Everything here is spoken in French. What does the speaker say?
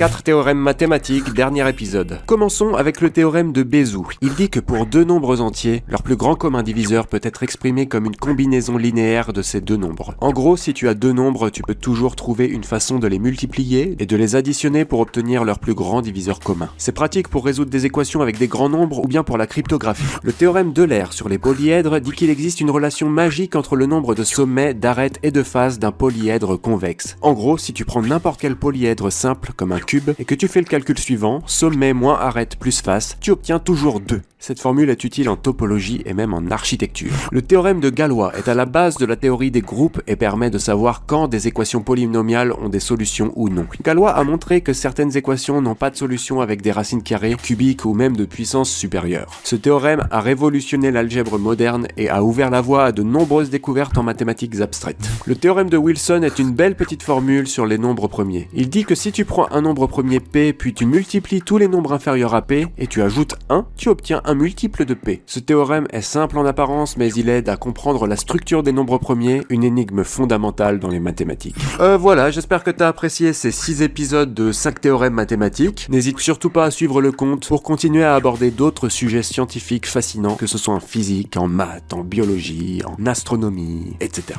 4 théorèmes mathématiques, dernier épisode. Commençons avec le théorème de Bézout. Il dit que pour deux nombres entiers, leur plus grand commun diviseur peut être exprimé comme une combinaison linéaire de ces deux nombres. En gros, si tu as deux nombres, tu peux toujours trouver une façon de les multiplier et de les additionner pour obtenir leur plus grand diviseur commun. C'est pratique pour résoudre des équations avec des grands nombres ou bien pour la cryptographie. Le théorème d'Euler sur les polyèdres dit qu'il existe une relation magique entre le nombre de sommets, d'arêtes et de faces d'un polyèdre convexe. En gros, si tu prends n'importe quel polyèdre simple comme un cube et que tu fais le calcul suivant, sommet moins arête plus face, tu obtiens toujours 2. Cette formule est utile en topologie et même en architecture. Le théorème de Galois est à la base de la théorie des groupes et permet de savoir quand des équations polynomiales ont des solutions ou non. Galois a montré que certaines équations n'ont pas de solution avec des racines carrées, cubiques ou même de puissance supérieure. Ce théorème a révolutionné l'algèbre moderne et a ouvert la voie à de nombreuses découvertes en mathématiques abstraites. Le théorème de Wilson est une belle petite formule sur les nombres premiers. Il dit que si tu prends un nombre premier p, puis tu multiplies tous les nombres inférieurs à p, et tu ajoutes 1, tu obtiens un multiple de p. Ce théorème est simple en apparence, mais il aide à comprendre la structure des nombres premiers, une énigme fondamentale dans les mathématiques. Voilà, j'espère que t'as apprécié ces 6 épisodes de 5 théorèmes mathématiques. N'hésite surtout pas à suivre le compte pour continuer à aborder d'autres sujets scientifiques fascinants, que ce soit en physique, en maths, en biologie, en astronomie, etc.